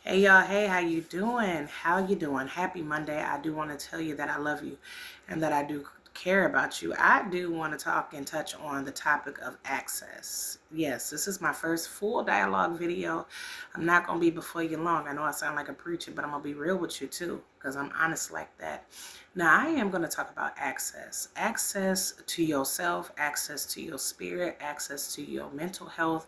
Hey y'all, hey, how you doing? How you doing? Happy Monday. I do want to tell you that I love you and that I do care about you. I do want to talk and touch on the topic of access. Yes, this is my first full dialogue video. I'm not going to be before you long. I know I sound like a preacher, but I'm going to be real with you too because I'm honest like that. Now, I am going to talk about access. Access to yourself, access to your spirit, access to your mental health,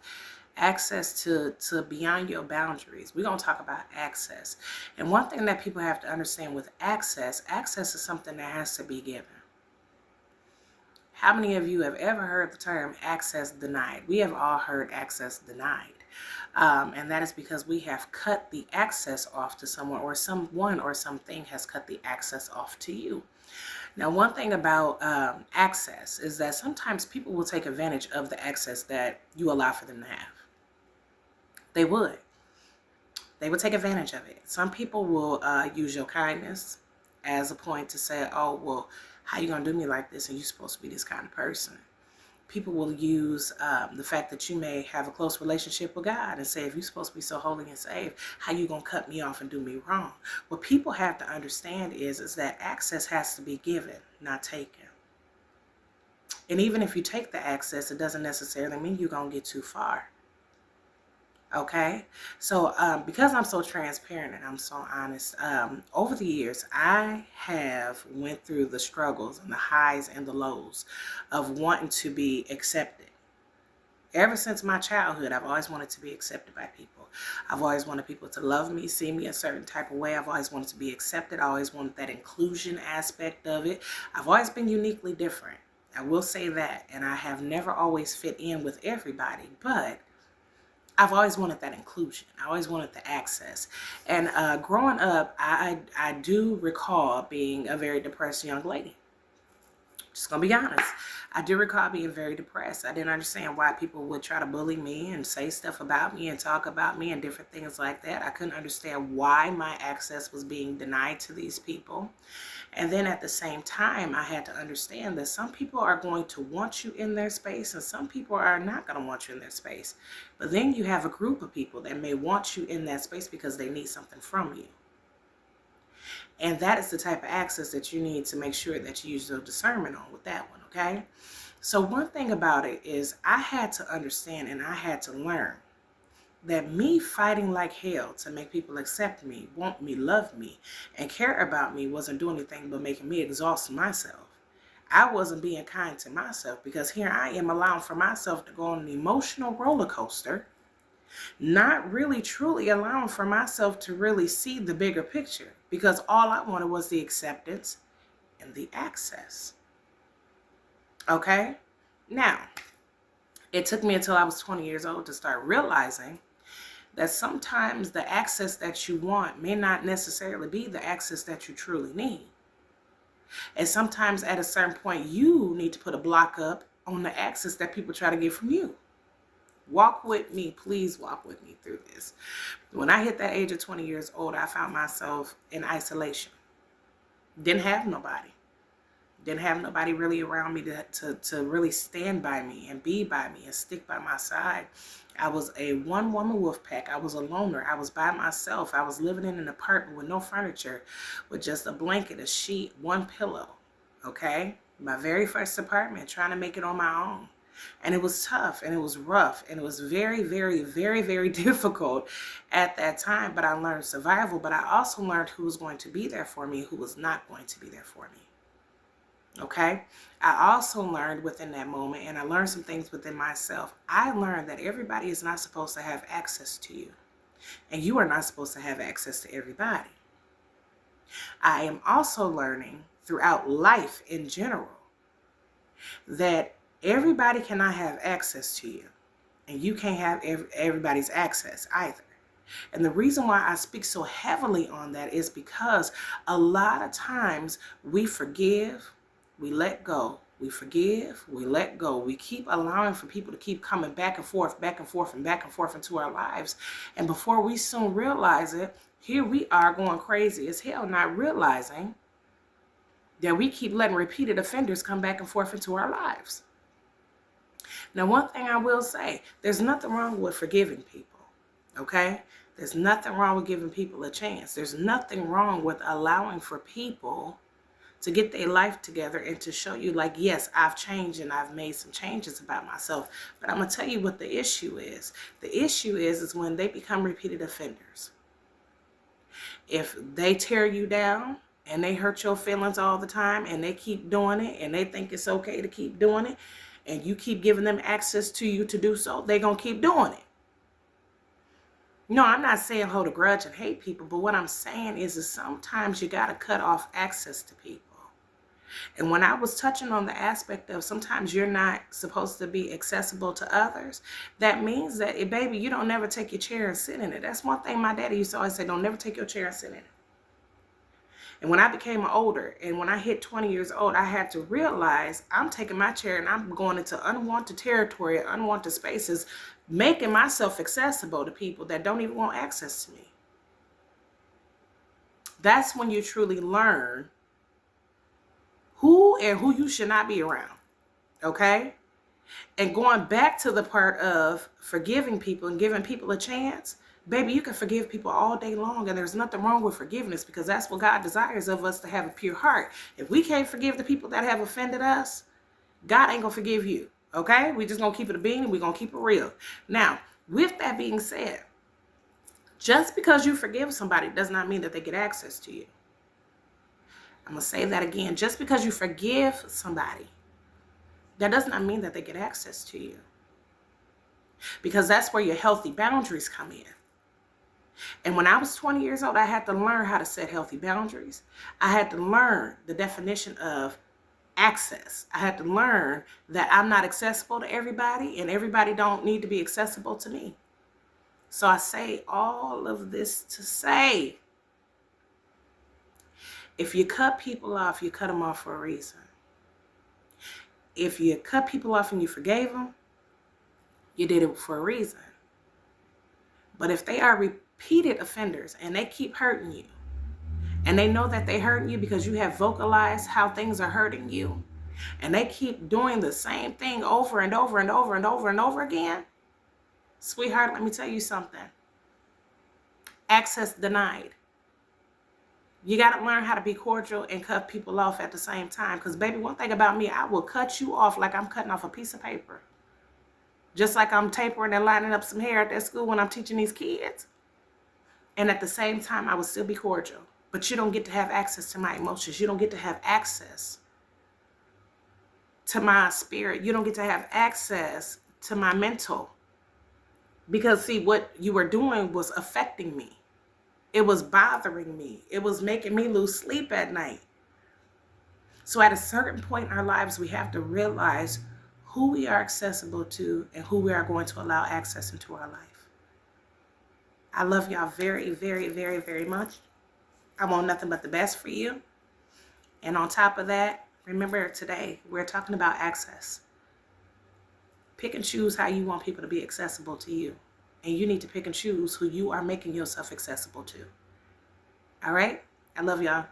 access to beyond your boundaries. We're going to talk about access. And one thing that people have to understand with access is something that has to be given. How many of you have ever heard the term access denied? We have all heard access denied. And that is because we have cut the access off to someone or something has cut the access off to you. Now, one thing about access is that sometimes people will take advantage of the access that you allow for them to have. They would. They would take advantage of it. Some people will use your kindness as a point to say, oh, well, how you going to do me like this? And you're supposed to be this kind of person. People will use the fact that you may have a close relationship with God and say, if you're supposed to be so holy and saved, how you going to cut me off and do me wrong? What people have to understand is that access has to be given, not taken. And even if you take the access, it doesn't necessarily mean you're going to get too far. Okay, so because I'm so transparent and I'm so honest, over the years I have went through the struggles and the highs and the lows of wanting to be accepted. Ever since my childhood, I've always wanted to be accepted by people. I've always wanted people to love me, see me a certain type of way. I've always wanted to be accepted. I always wanted that inclusion aspect of it. I've always been uniquely different. I will say that, and I have never always fit in with everybody, but I've always wanted that inclusion. I always wanted the access. And growing up, I do recall being a very depressed young lady. Just gonna be honest. I do recall being very depressed. I didn't understand why people would try to bully me and say stuff about me and talk about me and different things like that. I couldn't understand why my access was being denied to these people. And then at the same time, I had to understand that some people are going to want you in their space and some people are not going to want you in their space. But then you have a group of people that may want you in that space because they need something from you. And that is the type of access that you need to make sure that you use your discernment on with that one, okay? So one thing about it is I had to understand and I had to learn that me fighting like hell to make people accept me, want me, love me, and care about me wasn't doing anything but making me exhaust myself. I wasn't being kind to myself because here I am allowing for myself to go on an emotional roller coaster, not really truly allowing for myself to really see the bigger picture because all I wanted was the acceptance and the access. Okay? Now, it took me until I was 20 years old to start realizing that sometimes the access that you want may not necessarily be the access that you truly need. And sometimes at a certain point, you need to put a block up on the access that people try to get from you. Walk with me, please walk with me through this. When I hit that age of 20 years old, I found myself in isolation. Didn't have nobody. Didn't have nobody really around me to really stand by me and be by me and stick by my side. I was a one-woman wolf pack. I was a loner. I was by myself. I was living in an apartment with no furniture, with just a blanket, a sheet, one pillow. Okay? My very first apartment, trying to make it on my own. And it was tough and it was rough and it was very, very, very, very difficult at that time. But I learned survival, but I also learned who was going to be there for me, who was not going to be there for me. Okay. I also learned within that moment, and I learned some things within myself. I learned that everybody is not supposed to have access to you, and you are not supposed to have access to everybody. I am also learning throughout life in general that everybody cannot have access to you, and you can't have everybody's access either. And the reason why I speak so heavily on that is because a lot of times we forgive, we let go. We forgive, we let go. We keep allowing for people to keep coming back and forth, back and forth, and back and forth into our lives. And before we soon realize it, here we are going crazy as hell, not realizing that we keep letting repeated offenders come back and forth into our lives. Now, one thing I will say, there's nothing wrong with forgiving people, okay? There's nothing wrong with giving people a chance. There's nothing wrong with allowing for people to get their life together and to show you, like, yes, I've changed and I've made some changes about myself. But I'm going to tell you what the issue is. The issue is when they become repeated offenders. If they tear you down and they hurt your feelings all the time and they keep doing it and they think it's okay to keep doing it and you keep giving them access to you to do so, they're going to keep doing it. No, I'm not saying hold a grudge and hate people, but what I'm saying is sometimes you got to cut off access to people. And when I was touching on the aspect of sometimes you're not supposed to be accessible to others, that means that, baby, you don't never take your chair and sit in it. That's one thing my daddy used to always say, don't never take your chair and sit in it. And when I became older and when I hit 20 years old, I had to realize I'm taking my chair and I'm going into unwanted territory, unwanted spaces, making myself accessible to people that don't even want access to me. That's when you truly learn who you should not be around, okay? And going back to the part of forgiving people and giving people a chance, baby, you can forgive people all day long, and there's nothing wrong with forgiveness because that's what God desires of us, to have a pure heart. If we can't forgive the people that have offended us, God ain't gonna forgive you, okay? We just gonna keep it a bean and we're gonna keep it real. Now, with that being said, just because you forgive somebody does not mean that they get access to you. I'm going to say that again. Just because you forgive somebody, that does not mean that they get access to you. Because that's where your healthy boundaries come in. And when I was 20 years old, I had to learn how to set healthy boundaries. I had to learn the definition of access. I had to learn that I'm not accessible to everybody and everybody don't need to be accessible to me. So I say all of this to say, if you cut people off, you cut them off for a reason. If you cut people off and you forgave them, you did it for a reason. But if they are repeated offenders and they keep hurting you, and they know that they're hurting you because you have vocalized how things are hurting you, and they keep doing the same thing over and over and over and over and over again, sweetheart, let me tell you something. Access denied. You got to learn how to be cordial and cut people off at the same time. Because, baby, one thing about me, I will cut you off like I'm cutting off a piece of paper. Just like I'm tapering and lining up some hair at that school when I'm teaching these kids. And at the same time, I will still be cordial. But you don't get to have access to my emotions. You don't get to have access to my spirit. You don't get to have access to my mental. Because, see, what you were doing was affecting me. It was bothering me. It was making me lose sleep at night. So at a certain point in our lives, we have to realize who we are accessible to and who we are going to allow access into our life. I love y'all very, very, very, very much. I want nothing but the best for you. And on top of that, remember today, we're talking about access. Pick and choose how you want people to be accessible to you. And you need to pick and choose who you are making yourself accessible to. All right? I love y'all.